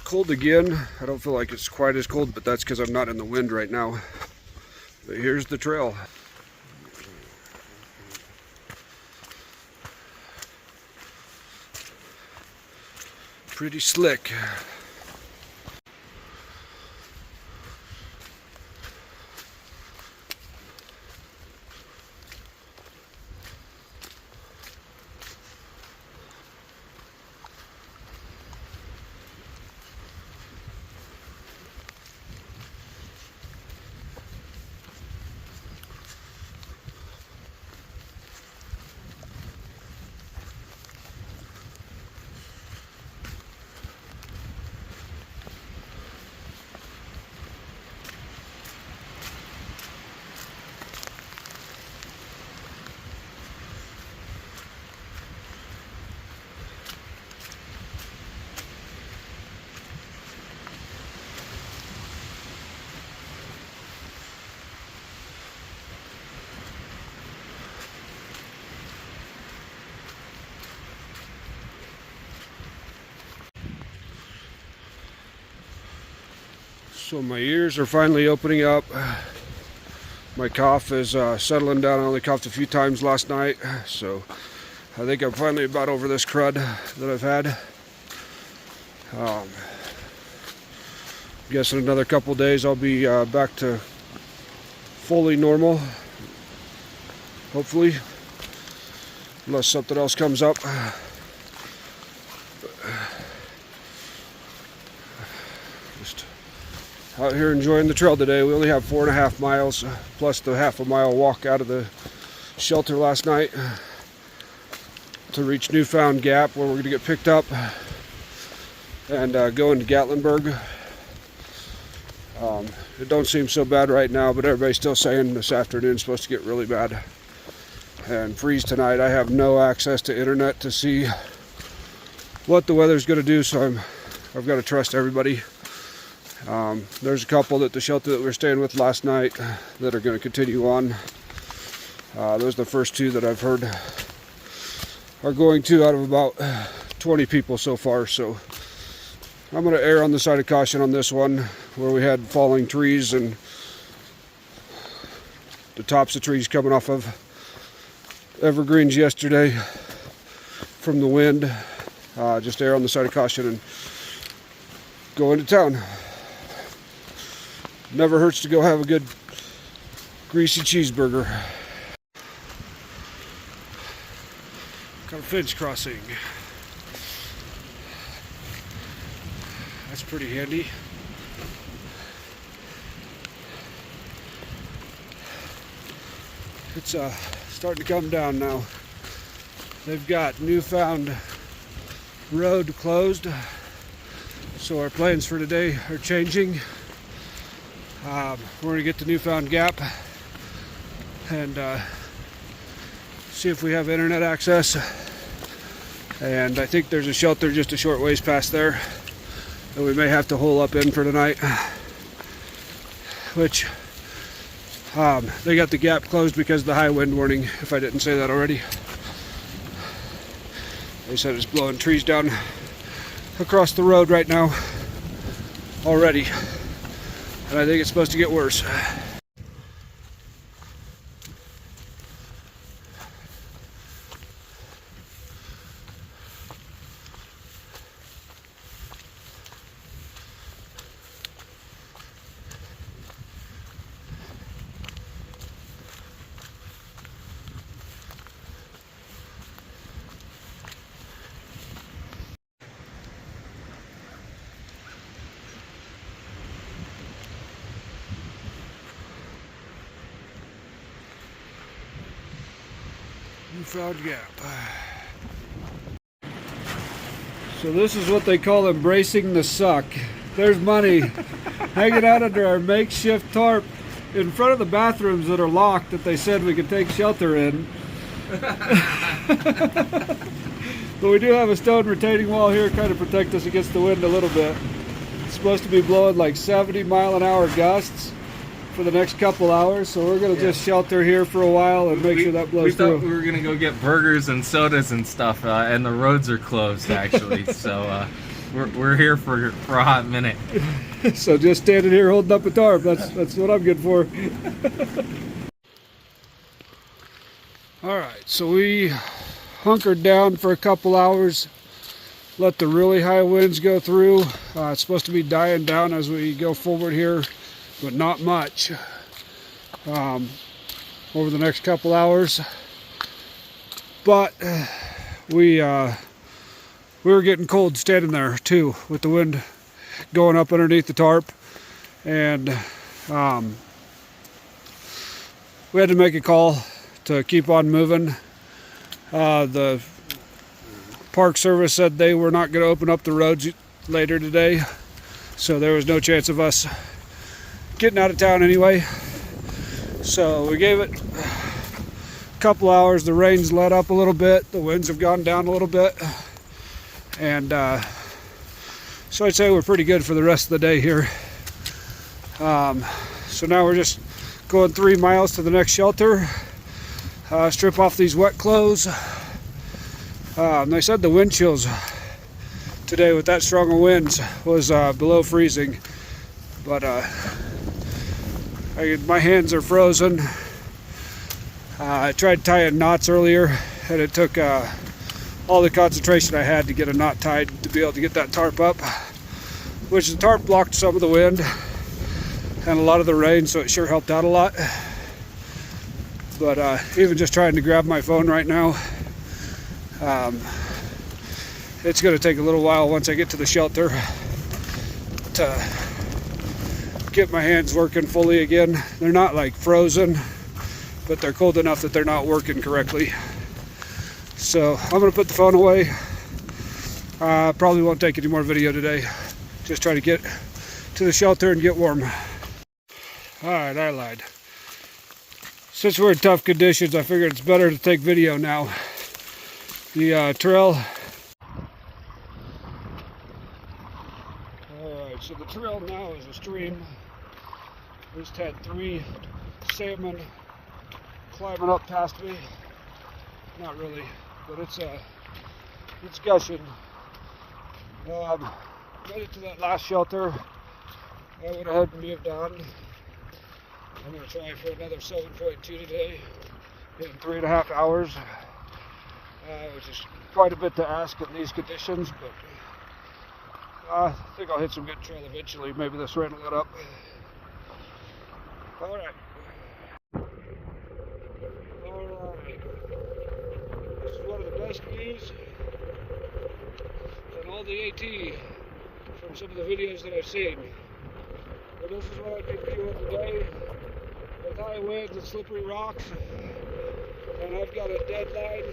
cold again. I don't feel like it's quite as cold, but that's because I'm not in the wind right now. But here's the trail. Pretty slick. So my ears are finally opening up. My cough is settling down. I only coughed a few times last night, so I think I'm finally about over this crud that I've had. Guess in another couple days I'll be back to fully normal, hopefully, unless something else comes up. Just out here enjoying the trail today. We only have 4.5 miles plus the half a mile walk out of the shelter last night to reach Newfound Gap, where we're going to get picked up and go into Gatlinburg. It don't seem so bad right now, but everybody's still saying this afternoon's supposed to get really bad and freeze tonight. I have no access to internet to see what the weather's going to do, so I've got to trust everybody. There's a couple at the shelter that we were staying with last night that are going to continue on. Those are the first two that I've heard are going to out of about 20 people so far. So I'm going to err on the side of caution on this one, where we had falling trees and the tops of trees coming off of evergreens yesterday from the wind. Just err on the side of caution and go into town. Never hurts to go have a good greasy cheeseburger. Got a fence crossing. That's pretty handy. It's starting to come down now. They've got Newfound Road closed, so our plans for today are changing. We're going to get to Newfound Gap and see if we have internet access. And I think there's a shelter just a short ways past there that we may have to hole up in for tonight. Which they got the gap closed because of the high wind warning, if I didn't say that already. They said it's blowing trees down across the road right now already. And I think it's supposed to get worse. Newfound Gap. So this is what they call embracing the suck. There's money hanging out under our makeshift tarp in front of the bathrooms that are locked that they said we could take shelter in. But we do have a stone retaining wall here to kind of protect us against the wind a little bit. It's supposed to be blowing like 70-mile-an-hour gusts for the next couple hours, so we're going to just shelter here for a while and make sure that blows through. We thought we were going to go get burgers and sodas and stuff, and the roads are closed, actually. So we're here for a hot minute. So just standing here holding up a tarp, that's what I'm good for. All right, so we hunkered down for a couple hours, let the really high winds go through. It's supposed to be dying down as we go forward here, but not much over the next couple hours. But we were getting cold standing there too, with the wind going up underneath the tarp, and we had to make a call to keep on moving. The Park Service said they were not going to open up the roads later today, so there was no chance of us getting out of town anyway. So we gave it a couple hours. The rain's let up a little bit, the winds have gone down a little bit, and so I'd say we're pretty good for the rest of the day here. So now we're just going 3 miles to the next shelter, strip off these wet clothes. They said the wind chills today with that strong of winds was below freezing, but my hands are frozen. I tried tying knots earlier, and it took all the concentration I had to get a knot tied to be able to get that tarp up, which the tarp blocked some of the wind and a lot of the rain, so it sure helped out a lot. But even just trying to grab my phone right now, it's going to take a little while once I get to the shelter to get my hands working fully again. They're not like frozen, but they're cold enough that they're not working correctly. So I'm going to put the phone away. Probably won't take any more video today. Just try to get to the shelter and get warm. Alright, I lied. Since we're in tough conditions, I figured it's better to take video now. The trail. Alright, so the trail now is a stream. We just had 3 salmon climbing up past me. Not really, but it's gushing. Made it to that last shelter. I went ahead and moved on. I'm going to try for another 7.2 today in 3.5 hours, which is quite a bit to ask in these conditions, but I think I'll hit some good trail eventually. Maybe this rain will let up. All right. This is one of the best views in all the AT from some of the videos that I've seen. But this is what I can view of today with high winds and slippery rocks. And I've got a deadline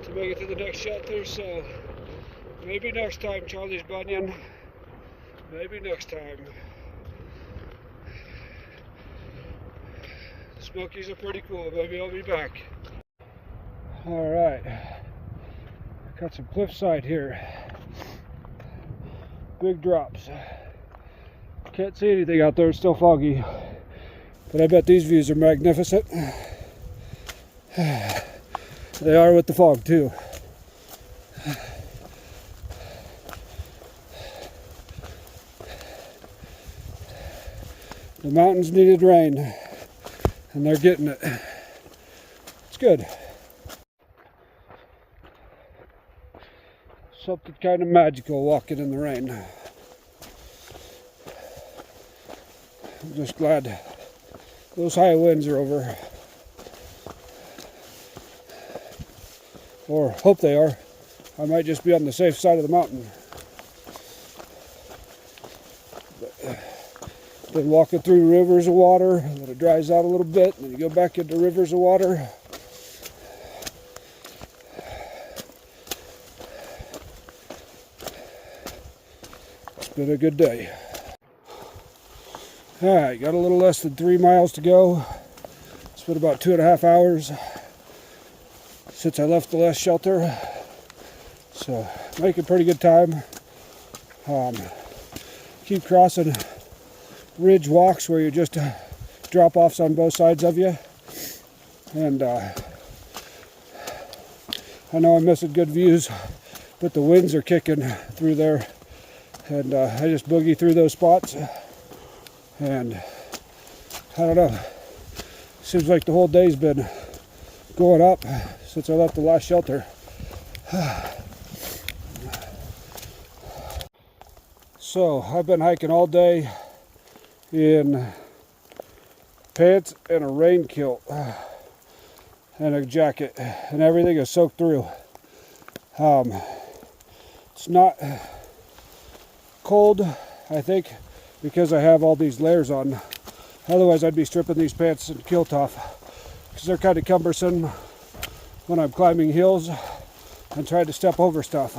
to make it to the next shelter, so maybe next time, Charlie's Bunyan. Maybe next time. The Smokies are pretty cool. Maybe I'll be back. Alright. Got some cliffside here. Big drops. Can't see anything out there. It's still foggy. But I bet these views are magnificent. They are with the fog too. The mountains needed rain, and they're getting it. It's good. Something kind of magical walking in the rain. I'm just glad those high winds are over. Or hope they are. I might just be on the safe side of the mountain. Been walking through rivers of water, and then it dries out a little bit, and then you go back into rivers of water. It's been a good day. Alright, got a little less than 3 miles to go. It's been about 2.5 hours since I left the last shelter. So, making pretty good time. Keep crossing ridge walks where you just drop offs on both sides of you. And I know I'm missing good views but the winds are kicking through there, and I just boogie through those spots, and I don't know, seems like the whole day's been going up since I left the last shelter. So I've been hiking all day in pants and a rain kilt and a jacket, and everything is soaked through. It's not cold, I think, because I have all these layers on. Otherwise I'd be stripping these pants and kilt off, because they're kind of cumbersome when I'm climbing hills and trying to step over stuff.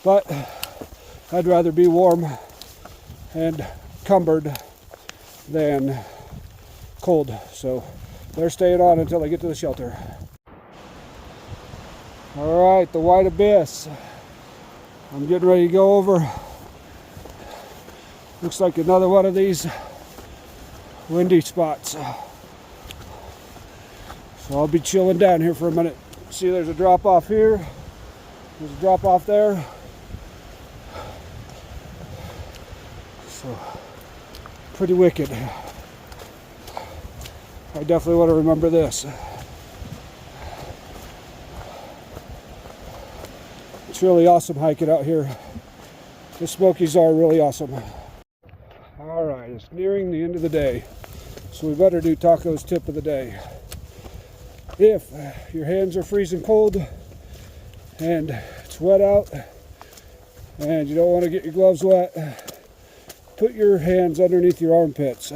But I'd rather be warm and cumbered than cold, so they're staying on until I get to the shelter. All right, the White Abyss. I'm getting ready to go over. Looks like another one of these windy spots. So I'll be chilling down here for a minute. See, there's a drop off here. There's a drop off there. So, pretty wicked. I definitely want to remember this. It's really awesome hiking out here. The Smokies are really awesome. Alright, it's nearing the end of the day, so we better do Taco's tip of the day. If your hands are freezing cold and it's wet out and you don't want to get your gloves wet, put your hands underneath your armpits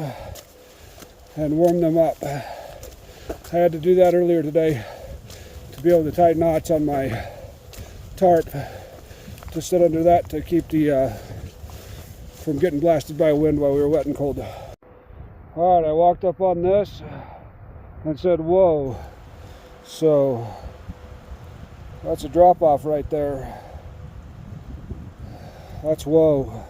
and warm them up. I had to do that earlier today to be able to tie knots on my tarp, to sit under that to keep the from getting blasted by a wind while we were wet and cold. Alright, I walked up on this and said, whoa. So that's a drop off right there. That's whoa.